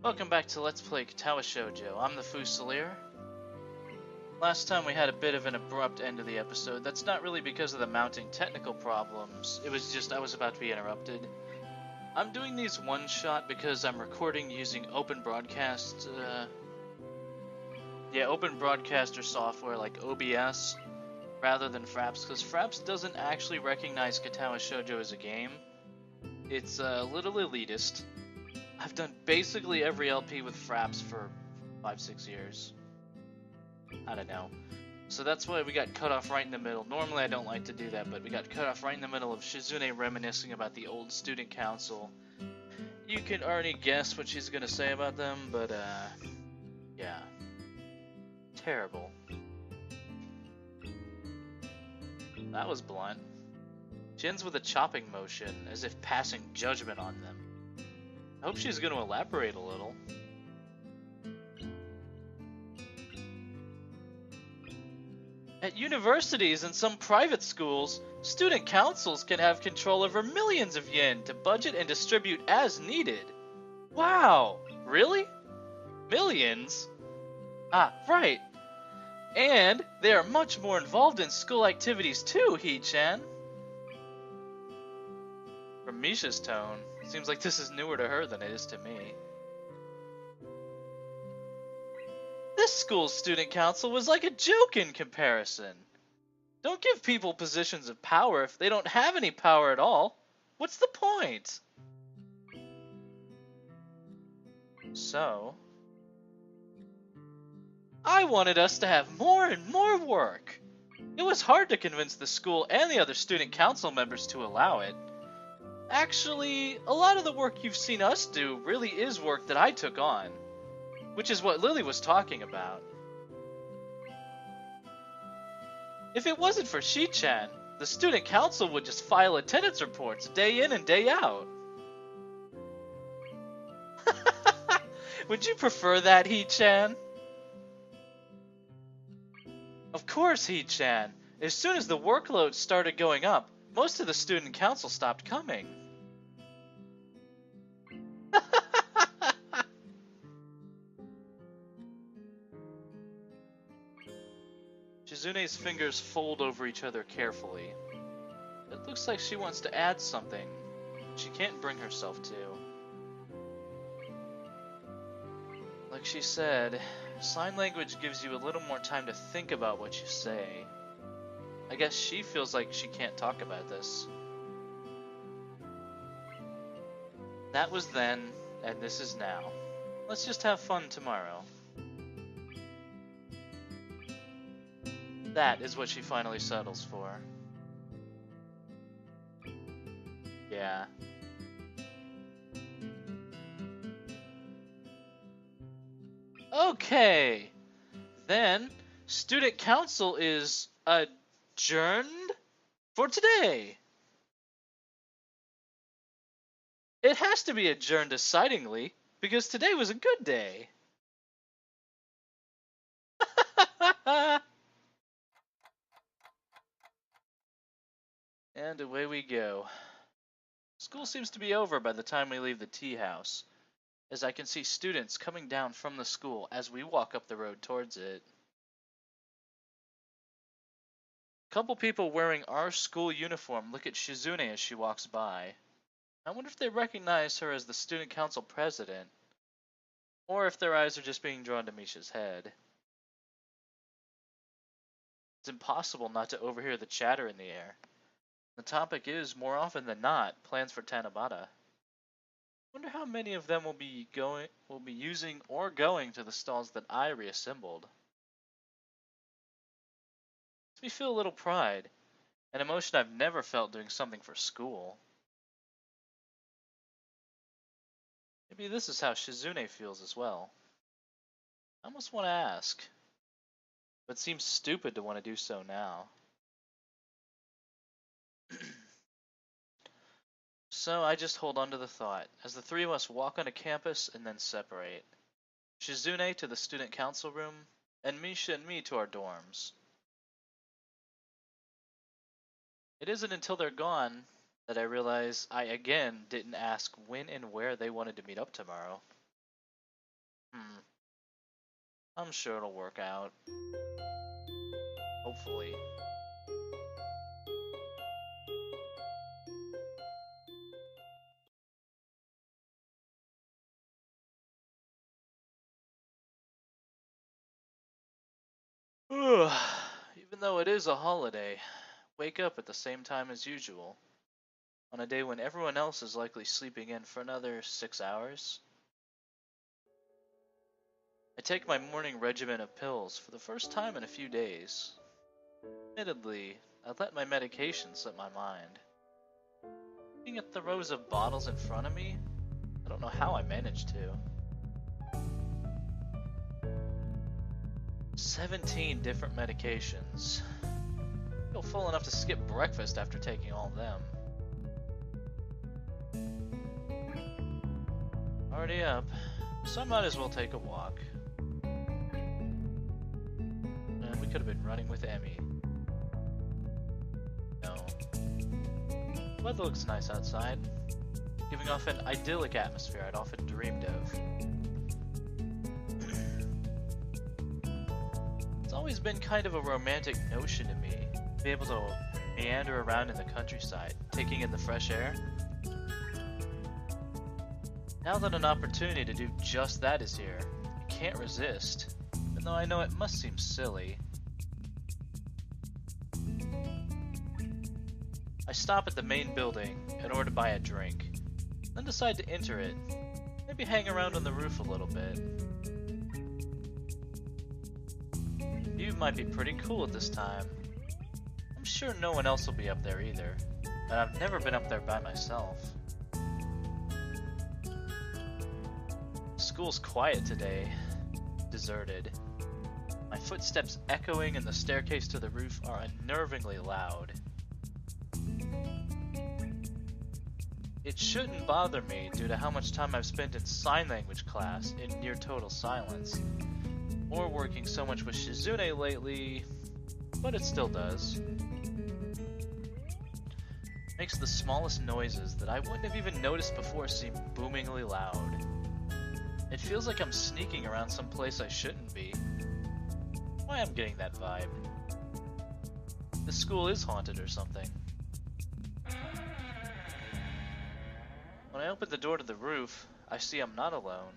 Welcome back to Let's Play Katawa Shoujo. I'm the Fusilier. Last time we had a bit of an abrupt end to the episode. That's not really because of the mounting technical problems. It was just I was about to be interrupted. I'm doing these one-shot because I'm recording using open broadcast, open broadcaster software like OBS rather than Fraps, because Fraps doesn't actually recognize Katawa Shoujo as a game. It's a little elitist. I've done basically every LP with Fraps for 5-6 years. I don't know. So that's why we got cut off right in the middle. Normally I don't like to do that, but we got cut off right in the middle of Shizune reminiscing about the old student council. You can already guess what she's gonna say about them, but yeah. Terrible. That was blunt. She ends with a chopping motion, as if passing judgment on them. I hope she's gonna elaborate a little. At universities and some private schools, student councils can have control over millions of yen to budget and distribute as needed. Wow, really? Millions? Ah, right. And they are much more involved in school activities too, Hee-chan. From Misha's tone, seems like this is newer to her than it is to me. This school's student council was like a joke in comparison. Don't give people positions of power if they don't have any power at all. What's the point? So, I wanted us to have more and more work. It was hard to convince the school and the other student council members to allow it. Actually, a lot of the work you've seen us do really is work that I took on, which is what Lily was talking about. If it wasn't for Shi-chan, the student council would just file attendance reports day in and day out. Would you prefer that, Hee-chan? Of course, Hee-chan. As soon as the workload started going up, most of the student council stopped coming. Shizune's fingers fold over each other carefully. It looks like she wants to add something she can't bring herself to. Like she said, sign language gives you a little more time to think about what you say. I guess she feels like she can't talk about this. That was then, and this is now. Let's just have fun tomorrow. That is what she finally settles for. Yeah. Okay. Then, student council is adjourned for today. It has to be adjourned decidingly, because today was a good day. And away we go. School seems to be over by the time we leave the tea house, as I can see students coming down from the school as we walk up the road towards it. A couple people wearing our school uniform look at Shizune as she walks by. I wonder if they recognize her as the student council president, or if their eyes are just being drawn to Misha's head. It's impossible not to overhear the chatter in the air. The topic is, more often than not, plans for Tanabata. Wonder how many of them will be using or going to the stalls that I reassembled. Makes me feel a little pride, an emotion I've never felt doing something for school. Maybe this is how Shizune feels as well. I almost want to ask, but it seems stupid to want to do so now. So I just hold on to the thought, as the three of us walk onto campus and then separate. Shizune to the student council room, and Misha and me to our dorms. It isn't until they're gone that I realize I again didn't ask when and where they wanted to meet up tomorrow. Hmm. I'm sure it'll work out. Hopefully. Even though it is a holiday, wake up at the same time as usual, on a day when everyone else is likely sleeping in for another 6 hours. I take my morning regimen of pills for the first time in a few days. Admittedly, I let my medication slip my mind. Looking at the rows of bottles in front of me, I don't know how I managed to. 17 different medications. I feel full enough to skip breakfast after taking all of them. Already up, so I might as well take a walk. We could have been running with Emmy. No. The weather looks nice outside, giving off an idyllic atmosphere I'd often dreamed of. It's always been kind of a romantic notion to me, to be able to meander around in the countryside, taking in the fresh air. Now that an opportunity to do just that is here, I can't resist, even though I know it must seem silly. I stop at the main building in order to buy a drink, then decide to enter it, maybe hang around on the roof a little bit. The view might be pretty cool at this time. I'm sure no one else will be up there either, and I've never been up there by myself. School's quiet today, deserted. My footsteps echoing and the staircase to the roof are unnervingly loud. It shouldn't bother me due to how much time I've spent in sign language class in near total silence, or working so much with Shizune lately, but it still does. Makes the smallest noises that I wouldn't have even noticed before seem boomingly loud. It feels like I'm sneaking around some place I shouldn't be. Why I'm getting that vibe. The school is haunted or something. When I open the door to the roof, I see I'm not alone.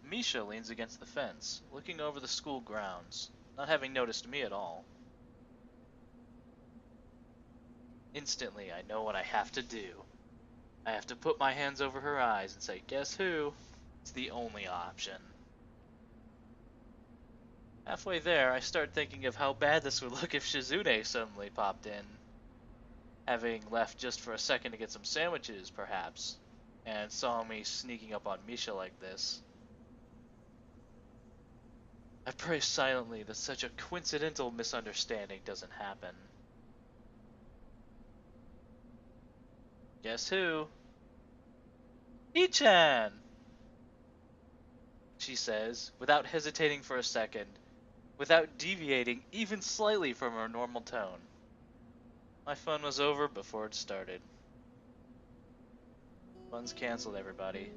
Misha leans against the fence, looking over the school grounds, not having noticed me at all. Instantly, I know what I have to do. I have to put my hands over her eyes and say, "Guess who?" It's the only option. Halfway there, I start thinking of how bad this would look if Shizune suddenly popped in. Having left just for a second to get some sandwiches, perhaps, and saw me sneaking up on Misha like this. I pray silently that such a coincidental misunderstanding doesn't happen. Guess who? Ichan! She says, without hesitating for a second, without deviating even slightly from her normal tone. My fun was over before it started. Fun's canceled, everybody.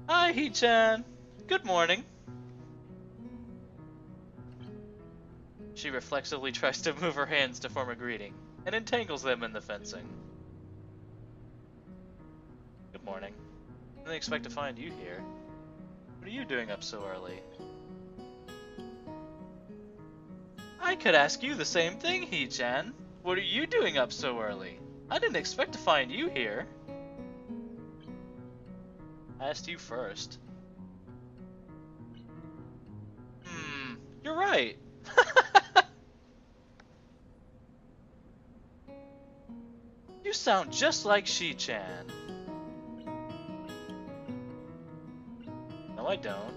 Hi, Hee-chan! Good morning! She reflexively tries to move her hands to form a greeting, and entangles them in the fencing. Good morning. I didn't expect to find you here. What are you doing up so early? I could ask you the same thing, Hee-chan. What are you doing up so early? I didn't expect to find you here. I asked you first. You're right. You sound just like Shi-chan. No, I don't.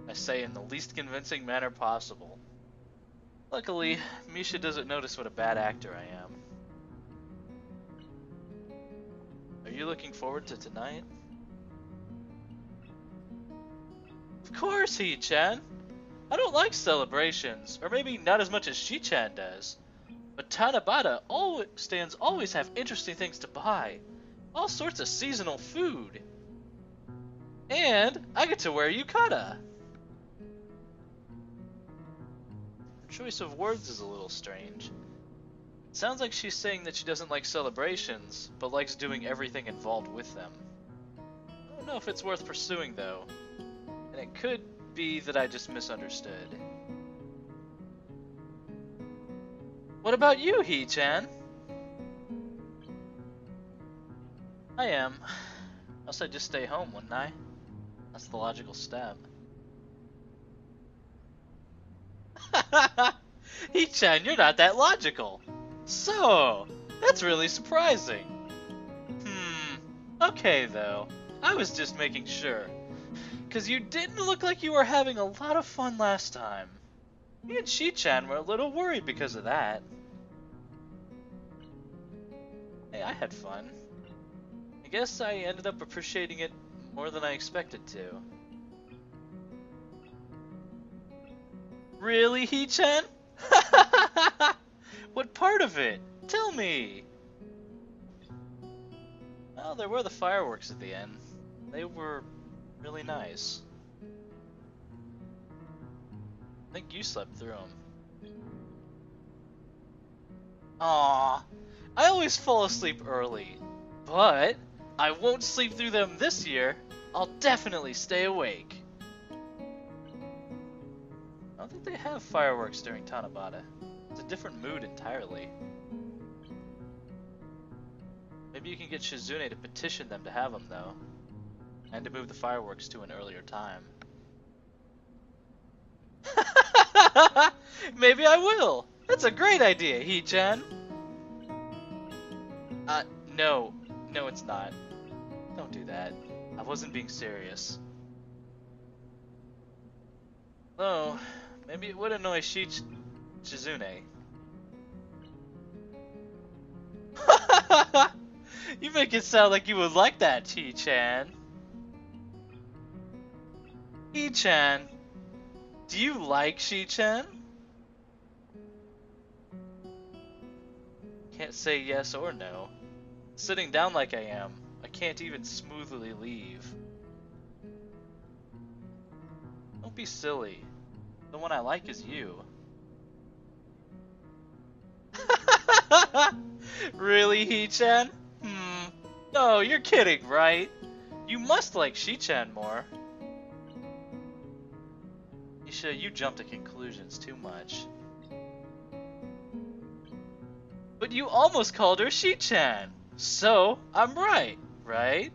I say in the least convincing manner possible. Luckily, Misha doesn't notice what a bad actor I am. Are you looking forward to tonight? Of course, Hee-chan! I don't like celebrations, or maybe not as much as Shi-chan does. But Tanabata stands always have interesting things to buy. All sorts of seasonal food. And I get to wear yukata. Her choice of words is a little strange. It sounds like she's saying that she doesn't like celebrations, but likes doing everything involved with them. I don't know if it's worth pursuing though, and it could be that I just misunderstood. What about you, Hee-chan? I am. Else I'd just stay home, wouldn't I? That's the logical step. Hee-chan, you're not that logical. So, that's really surprising. Okay though. I was just making sure. Cause you didn't look like you were having a lot of fun last time. Me and Shi-chan were a little worried because of that. Hey, I had fun. I guess I ended up appreciating it more than I expected to. Really, Hee-chan? What part of it? Tell me! Well, there were the fireworks at the end. They were really nice. I think you slept through them. Aww, I always fall asleep early, but I won't sleep through them this year. I'll definitely stay awake. I don't think they have fireworks during Tanabata. It's a different mood entirely. Maybe you can get Shizune to petition them to have them, though. And to move the fireworks to an earlier time. Maybe I will! That's a great idea, Hee-chan! No. No, it's not. Don't do that. I wasn't being serious. Though, maybe it would annoy Shizune. You make it sound like you would like that, Hee-chan. Hee-chan, do you like Shi-chan? Can't say yes or no. Sitting down like I am, I can't even smoothly leave. Don't be silly. The one I like is you. Really, Hee-chan? No, you're kidding, right? You must like Shi-chan more. Misha, you jump to conclusions too much. But you almost called her Shi-chan. So, I'm right, right?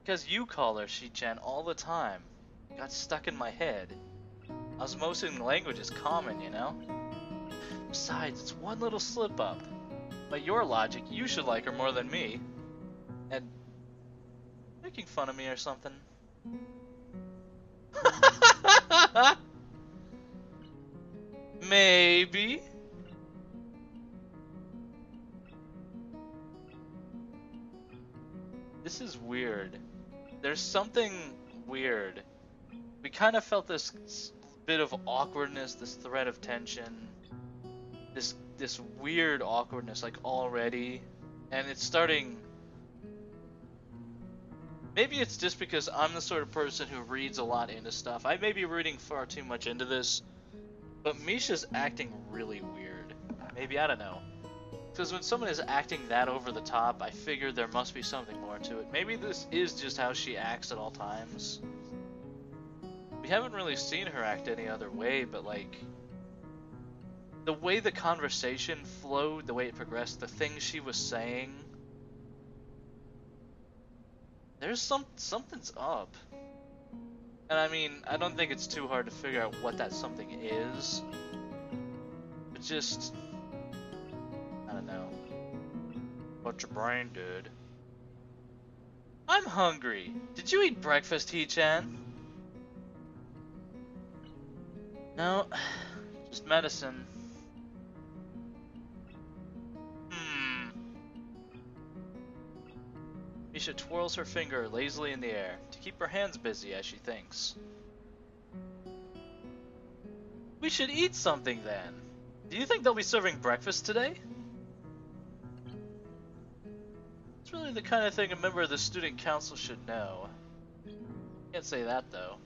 Because you call her Shi-chan all the time. Got stuck in my head. Osmosis in language is common, you know? Besides, it's one little slip up. By your logic, you should like her more than me. And making fun of me or something? Maybe. This is weird. There's something weird. We kind of felt this bit of awkwardness, this thread of tension, this weird awkwardness like already, and it's starting. Maybe it's just because I'm the sort of person who reads a lot into stuff. I may be reading far too much into this, but Misha's acting really weird. Maybe, I don't know. Because when someone is acting that over the top, I figure there must be something more to it. Maybe this is just how she acts at all times. We haven't really seen her act any other way, but like, the way the conversation flowed, the way it progressed, the things she was saying, there's something's up. And I mean, I don't think it's too hard to figure out what that something is. But just, I don't know. What your brain did. I'm hungry. Did you eat breakfast, Hee-chan? No, just medicine. Misha twirls her finger lazily in the air to keep her hands busy as she thinks. We should eat something then. Do you think they'll be serving breakfast today? It's really the kind of thing a member of the student council should know. Can't say that though.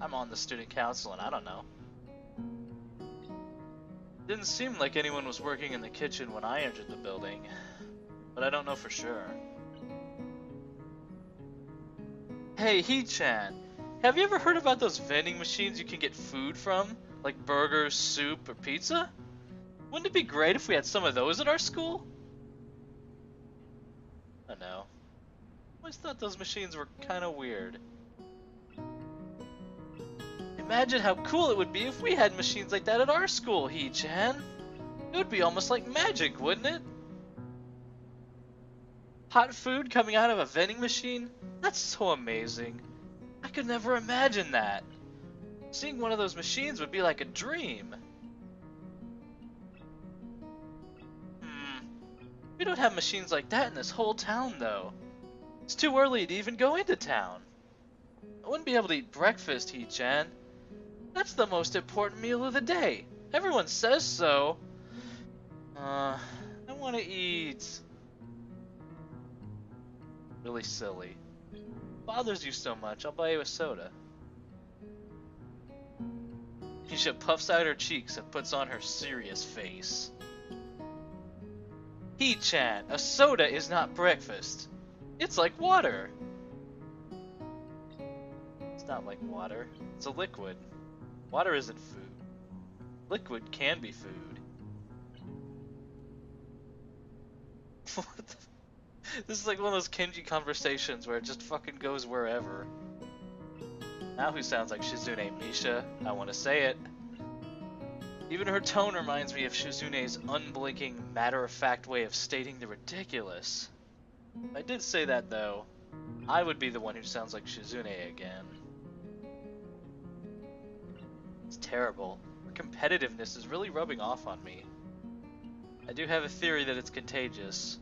I'm on the student council and I don't know. Didn't seem like anyone was working in the kitchen when I entered the building, but I don't know for sure. Hey, He-chan, have you ever heard about those vending machines you can get food from? Like burgers, soup, or pizza? Wouldn't it be great if we had some of those at our school? I know. I always thought those machines were kind of weird. Imagine how cool it would be if we had machines like that at our school, He-chan. It would be almost like magic, wouldn't it? Hot food coming out of a vending machine? That's so amazing. I could never imagine that. Seeing one of those machines would be like a dream. We don't have machines like that in this whole town, though. It's too early to even go into town. I wouldn't be able to eat breakfast, He-chan. That's the most important meal of the day. Everyone says so. I want to eat. Really silly. Bothers you so much, I'll buy you a soda. Misha puffs out her cheeks and puts on her serious face. He-chan, a soda is not breakfast. It's like water. It's not like water. It's a liquid. Water isn't food. Liquid can be food. What the? This is like one of those Kenji conversations where it just fucking goes wherever. Now who sounds like Shizune? Misha? I want to say it. Even her tone reminds me of Shizune's unblinking, matter-of-fact way of stating the ridiculous. If I did say that though, I would be the one who sounds like Shizune again. It's terrible. Her competitiveness is really rubbing off on me. I do have a theory that it's contagious.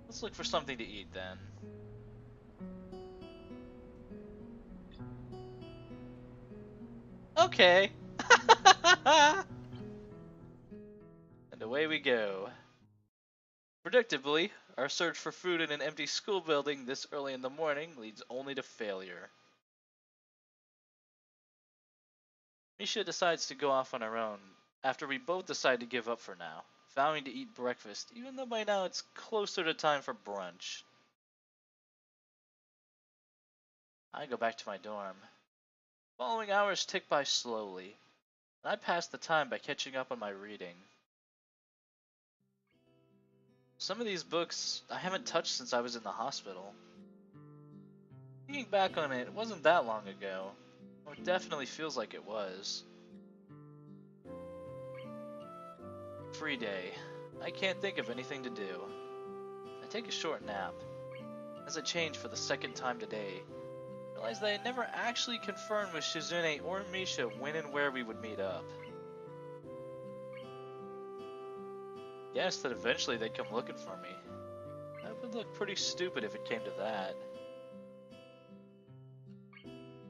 Let's look for something to eat then. Okay. And away we go. Predictably, our search for food in an empty school building this early in the morning leads only to failure. Misha decides to go off on her own after we both decide to give up for now, vowing to eat breakfast even though by now it's closer to time for brunch. I go back to my dorm. Following hours tick by slowly, and I pass the time by catching up on my reading. Some of these books I haven't touched since I was in the hospital. Thinking back on it, it wasn't that long ago, or it definitely feels like it was. Free day. I can't think of anything to do. I take a short nap. As I change for the second time today, I realize that I never actually confirmed with Shizune or Misha when and where we would meet up. Guessed that eventually they'd come looking for me. That would look pretty stupid if it came to that.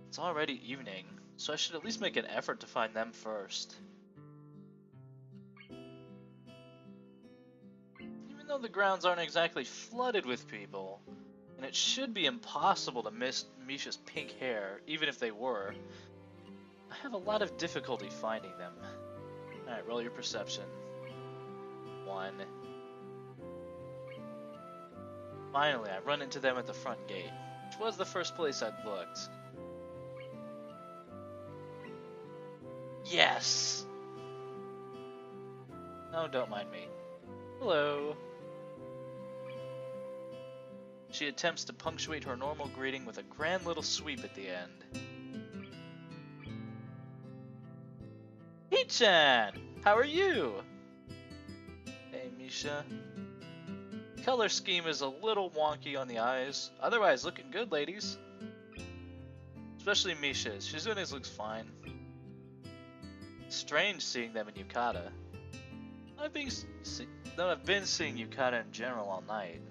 It's already evening, so I should at least make an effort to find them first. Even though the grounds aren't exactly flooded with people, and it should be impossible to miss Misha's pink hair, even if they were, I have a lot of difficulty finding them. Alright, roll your perception. 1. Finally, I run into them at the front gate, which was the first place I'd looked. Yes! No, don't mind me. Hello. She attempts to punctuate her normal greeting with a grand little sweep at the end. He-chan! How are you? Hey, Misha. Color scheme is a little wonky on the eyes. Otherwise, looking good, ladies. Especially Misha's. Shizune's looks fine. Strange seeing them in Yukata. I've been seeing Yukata in general all night.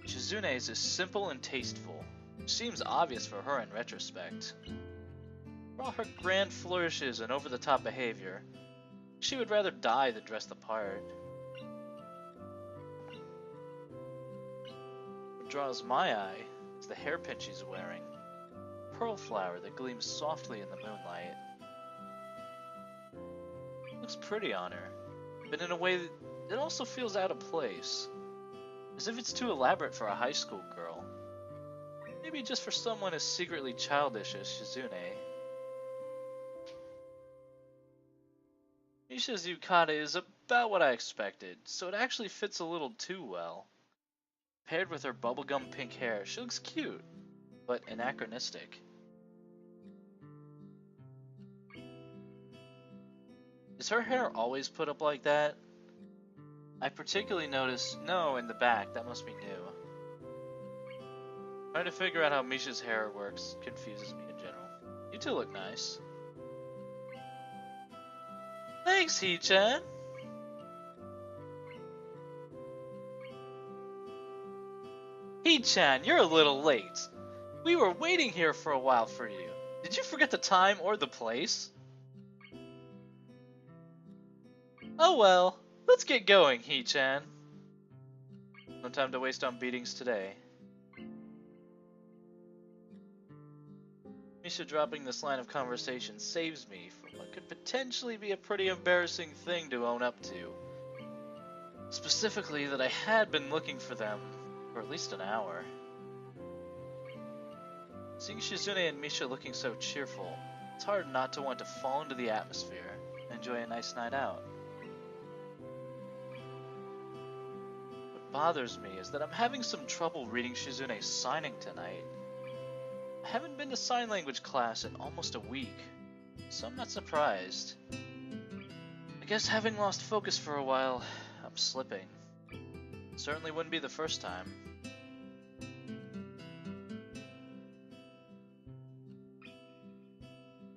Shizune's is simple and tasteful, which seems obvious for her in retrospect. For all her grand flourishes and over-the-top behavior, she would rather die than dress the part. draws my eye is the hairpin she's wearing. A pearl flower that gleams softly in the moonlight. Looks pretty on her, but in a way that also feels out of place. As if it's too elaborate for a high school girl. Maybe just for someone as secretly childish as Shizune. Misha's yukata is about what I expected, so it actually fits a little too well. Paired with her bubblegum pink hair, she looks cute, but anachronistic. Is her hair always put up like that? I particularly noticed no in the back, that must be new. Trying to figure out how Misha's hair works confuses me in general. You two look nice. Thanks, Hee-chan! Hee-chan, you're a little late. We were waiting here for a while for you. Did you forget the time or the place? Oh well, let's get going, Hee-chan. No time to waste on beatings today. Misha dropping this line of conversation saves me from what could potentially be a pretty embarrassing thing to own up to. Specifically that I had been looking for them for at least an hour. Seeing Shizune and Misha looking so cheerful, it's hard not to want to fall into the atmosphere and enjoy a nice night out. What bothers me is that I'm having some trouble reading Shizune's signing tonight. I haven't been to sign language class in almost a week, so I'm not surprised. I guess having lost focus for a while, I'm slipping. Certainly wouldn't be the first time.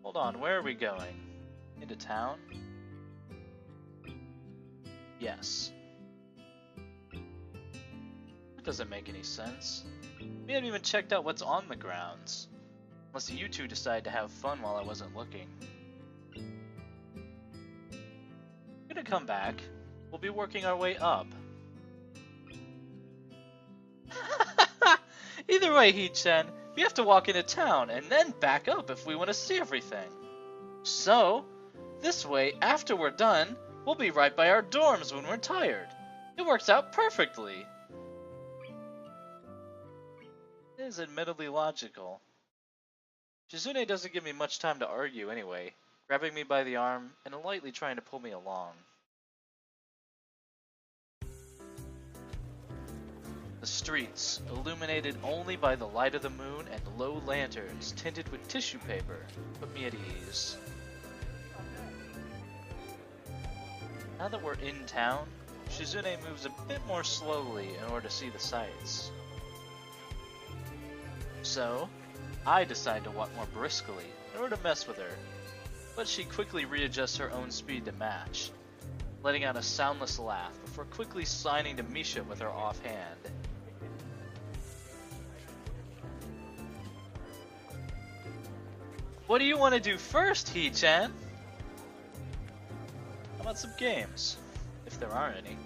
Hold on, where are we going? Into town? Yes. That doesn't make any sense. We haven't even checked out what's on the grounds. Unless you two decide to have fun while I wasn't looking. I'm gonna come back. We'll be working our way up. Either way, Hee-chan, we have to walk into town and then back up if we want to see everything. So, this way, after we're done, we'll be right by our dorms when we're tired. It works out perfectly. It is admittedly logical. Shizune doesn't give me much time to argue anyway, grabbing me by the arm and lightly trying to pull me along. The streets, illuminated only by the light of the moon and low lanterns tinted with tissue paper, put me at ease. Now that we're in town, Shizune moves a bit more slowly in order to see the sights. So, I decide to walk more briskly in order to mess with her, but she quickly readjusts her own speed to match, letting out a soundless laugh before quickly signing to Misha with her offhand. What do you want to do first, Hee-chan? How about some games, if there are any?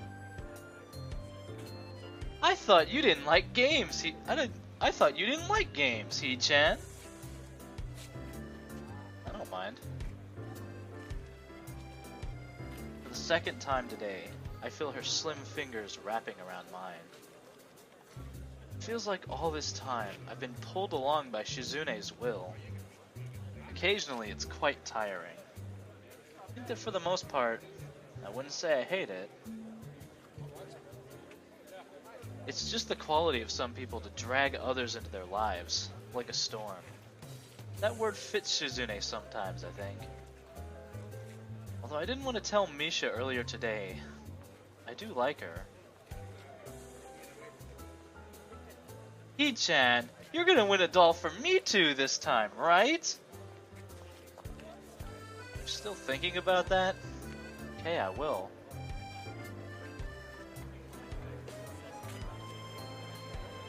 I thought you didn't like games, I thought you didn't like games, Hee-chan. I don't mind. For the second time today, I feel her slim fingers wrapping around mine. It feels like all this time I've been pulled along by Shizune's will. Occasionally it's quite tiring. I think that for the most part, I wouldn't say I hate it. It's just the quality of some people to drag others into their lives, like a storm. That word fits Shizune sometimes, I think. Although I didn't want to tell Misha earlier today, I do like her. Hee-chan, you're gonna win a doll for me too this time, right? You're still thinking about that? Okay, I will.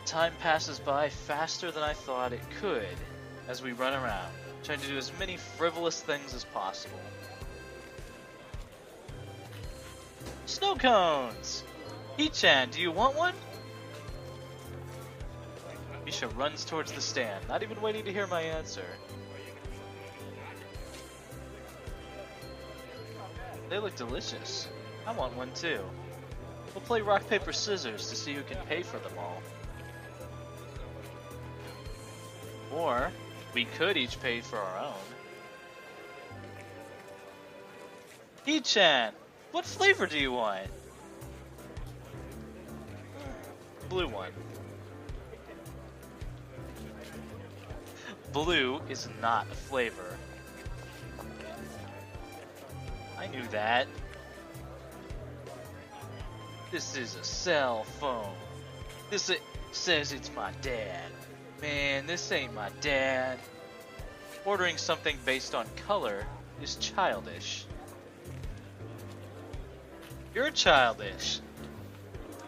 Time passes by faster than I thought it could as we run around, trying to do as many frivolous things as possible. Snow cones! Hee-chan, do you want one? Misha runs towards the stand, not even waiting to hear my answer. They look delicious. I want one too. We'll play rock, paper, scissors to see who can pay for them all. Or, we could each pay for our own. Hee-chan, what flavor do you want? Blue one. Blue is not a flavor. I knew that. This is a cell phone. This says it's my dad. Man, this ain't my dad. Ordering something based on color is childish. You're childish.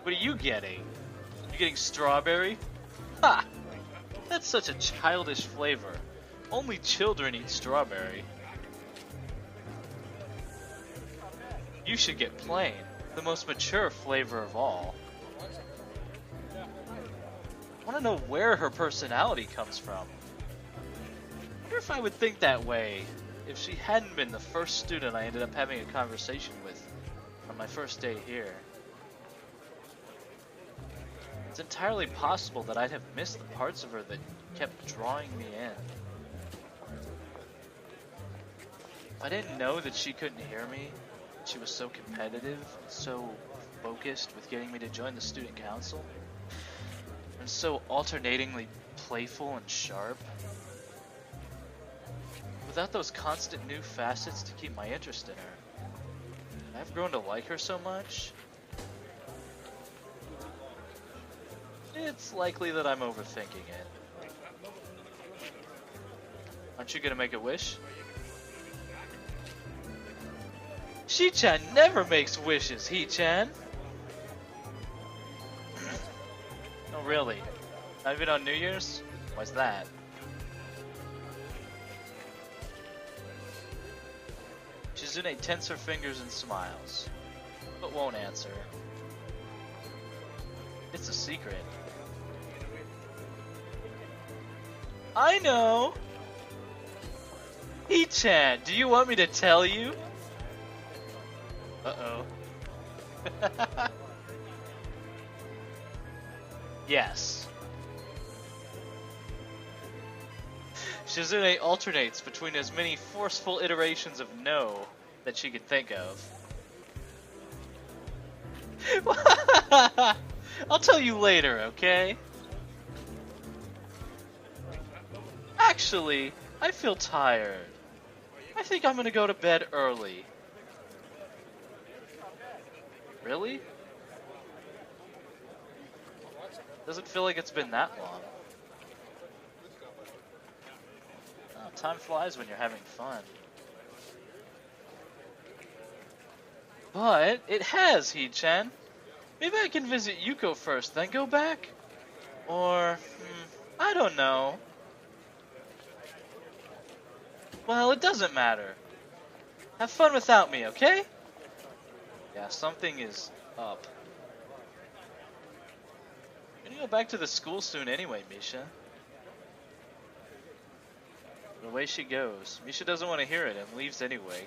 What are you getting? You getting strawberry? Ha! That's such a childish flavor. Only children eat strawberry. You should get plain, the most mature flavor of all. I want to know where her personality comes from. I wonder if I would think that way if she hadn't been the first student I ended up having a conversation with on my first day here. It's entirely possible that I'd have missed the parts of her that kept drawing me in. If I didn't know that she couldn't hear me, she was so competitive, so focused with getting me to join the student council, and so alternatingly playful and sharp. Without those constant new facets to keep my interest in her, I've grown to like her so much. It's likely that I'm overthinking it. Aren't you gonna make a wish? Shi-chan never makes wishes, He-chan. Oh, really? Not even on New Year's? Why's that? Shizune tenses her fingers and smiles, but won't answer. It's a secret. I know! He-chan, do you want me to tell you? Uh-oh. Yes. Shizune alternates between as many forceful iterations of no that she can think of. I'll tell you later, okay? Actually, I feel tired. I think I'm gonna go to bed early. Really? Doesn't feel like it's been that long. Oh, time flies when you're having fun. But it has, He-chan. Maybe I can visit Yuko first, then go back? Or, I don't know. Well, it doesn't matter. Have fun without me, okay? Yeah, something is up. We're gonna go back to the school soon anyway, Misha. The way she goes, Misha doesn't want to hear it and leaves anyway.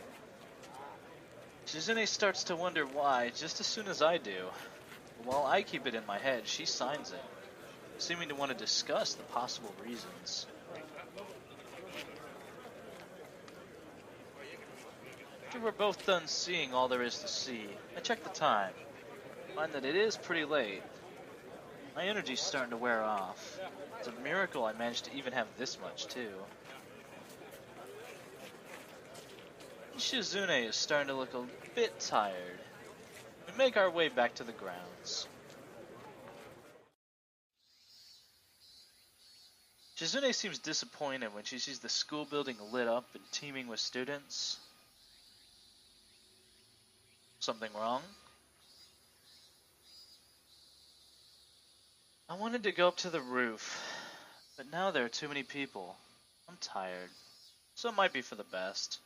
Shizune starts to wonder why just as soon as I do. But while I keep it in my head, she signs it, seeming to want to discuss the possible reasons. After we're both done seeing all there is to see, I check the time. Find that it is pretty late. My energy's starting to wear off. It's a miracle I managed to even have this much, too. Shizune is starting to look a bit tired. We make our way back to the grounds. Shizune seems disappointed when she sees the school building lit up and teeming with students. Something wrong? I wanted to go up to the roof, but now there are too many people. I'm tired, so it might be for the best.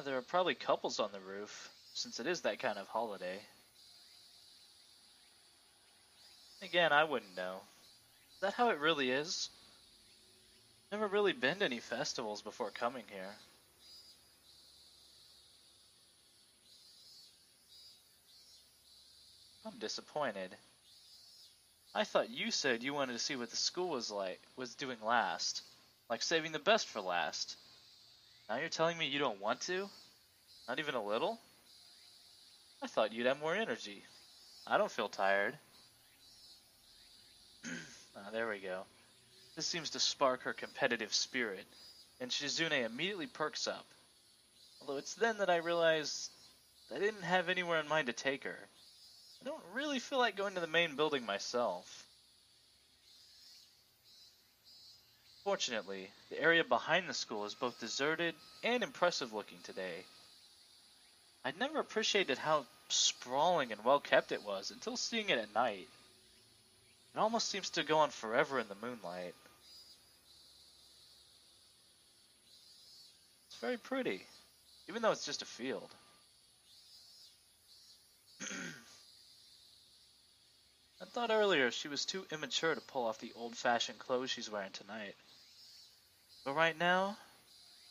There are probably couples on the roof, since it is that kind of holiday. Again, I wouldn't know. Is that how it really is? Never really been to any festivals before coming here. I'm disappointed. I thought you said you wanted to see what the school was doing last. Like saving the best for last. Now you're telling me you don't want to? Not even a little? I thought you'd have more energy. I don't feel tired. There we go. This seems to spark her competitive spirit, and Shizune immediately perks up. Although it's then that I realize I didn't have anywhere in mind to take her. I don't really feel like going to the main building myself. Fortunately, the area behind the school is both deserted and impressive looking today. I'd never appreciated how sprawling and well kept it was until seeing it at night. It almost seems to go on forever in the moonlight. It's very pretty, even though it's just a field. I thought earlier she was too immature to pull off the old-fashioned clothes she's wearing tonight. But right now,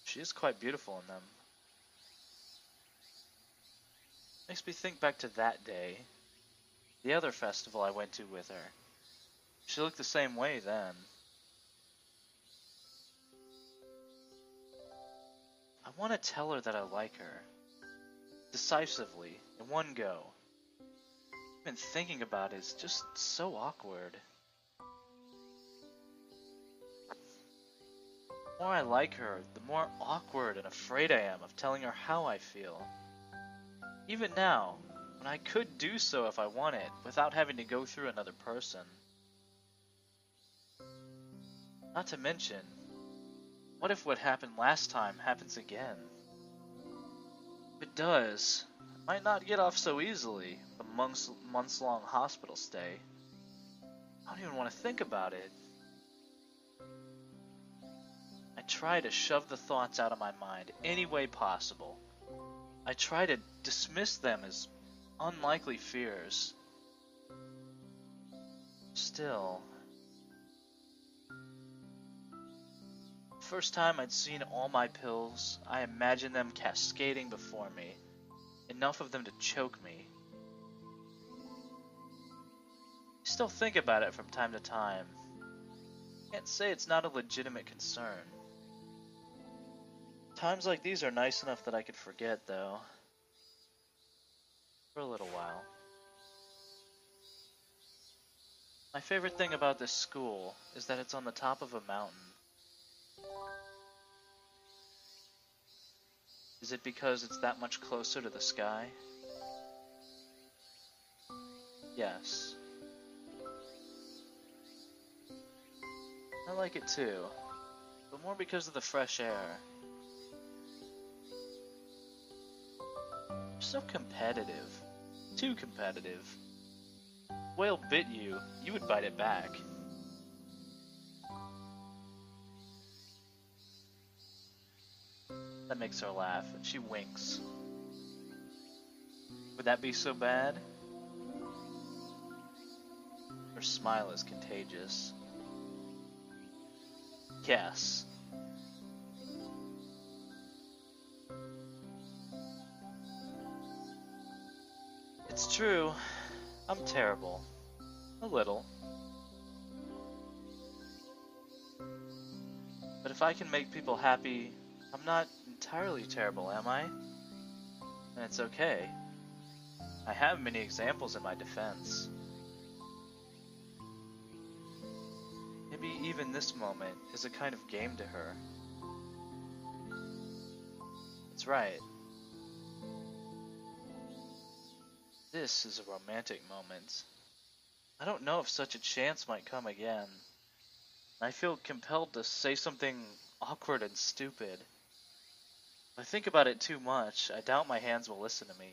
she is quite beautiful in them. Makes me think back to that day, the other festival I went to with her. She looked the same way then. I want to tell her that I like her. Decisively, in one go. Even thinking about it is just so awkward. The more I like her, the more awkward and afraid I am of telling her how I feel. Even now, when I could do so if I wanted, without having to go through another person. Not to mention, what if what happened last time happens again? If it does, I might not get off so easily with a months-long hospital stay. I don't even want to think about it. I try to shove the thoughts out of my mind any way possible. I try to dismiss them as unlikely fears. Still, the first time I'd seen all my pills, I imagined them cascading before me, enough of them to choke me. I still think about it from time to time. Can't say it's not a legitimate concern. Times like these are nice enough that I could forget, though. For a little while. My favorite thing about this school is that it's on the top of a mountain. Is it because it's that much closer to the sky? Yes. I like it too, but more because of the fresh air. You're so competitive. Too competitive. If a whale bit you, you would bite it back. That makes her laugh, and she winks. Would that be so bad? Her smile is contagious. Yes. It's true. I'm terrible. A little. But if I can make people happy, I'm not entirely terrible, am I? And it's okay. I have many examples in my defense. Maybe even this moment is a kind of game to her. That's right. This is a romantic moment. I don't know if such a chance might come again. I feel compelled to say something awkward and stupid. If I think about it too much, I doubt my hands will listen to me.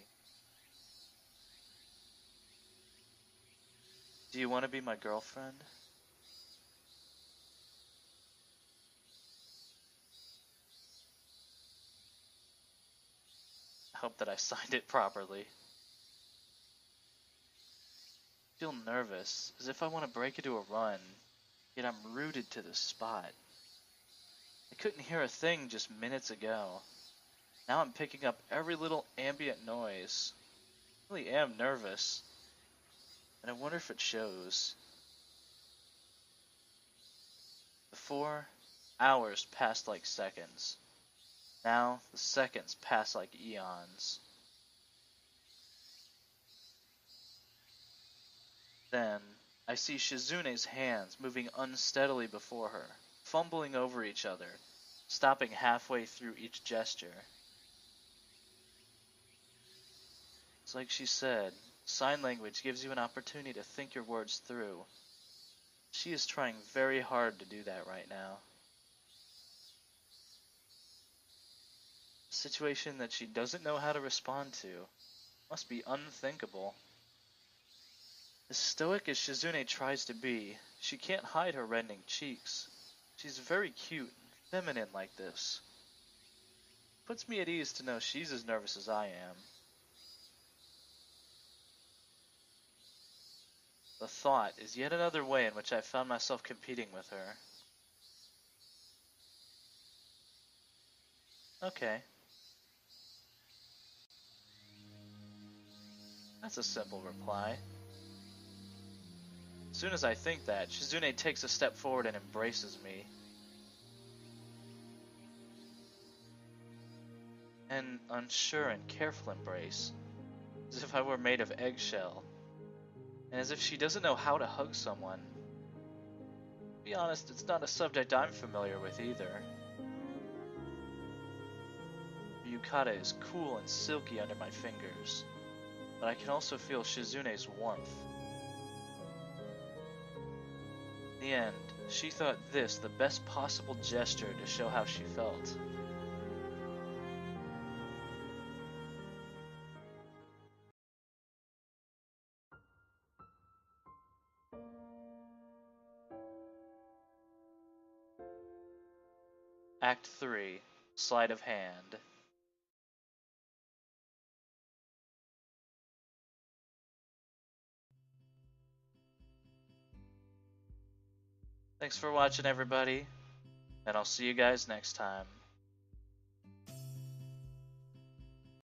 Do you want to be my girlfriend? I hope that I signed it properly. I feel nervous, as if I want to break into a run, yet I'm rooted to the spot. I couldn't hear a thing just minutes ago. Now I'm picking up every little ambient noise. I really am nervous, and I wonder if it shows. The 4 hours passed like seconds. Now the seconds pass like eons. Then I see Shizune's hands moving unsteadily before her, fumbling over each other, stopping halfway through each gesture. It's like she said, sign language gives you an opportunity to think your words through. She is trying very hard to do that right now. A situation that she doesn't know how to respond to must be unthinkable. As stoic as Shizune tries to be, she can't hide her reddening cheeks. She's very cute and feminine like this. Puts me at ease to know she's as nervous as I am. The thought is yet another way in which I found myself competing with her. Okay. That's a simple reply. As soon as I think that, Shizune takes a step forward and embraces me. An unsure and careful embrace, as if I were made of eggshell, and as if she doesn't know how to hug someone. To be honest, it's not a subject I'm familiar with either. The yukata is cool and silky under my fingers, but I can also feel Shizune's warmth. In the end, she thought this the best possible gesture to show how she felt. Act 3, Sleight of Hand. Thanks for watching, everybody, and I'll see you guys next time.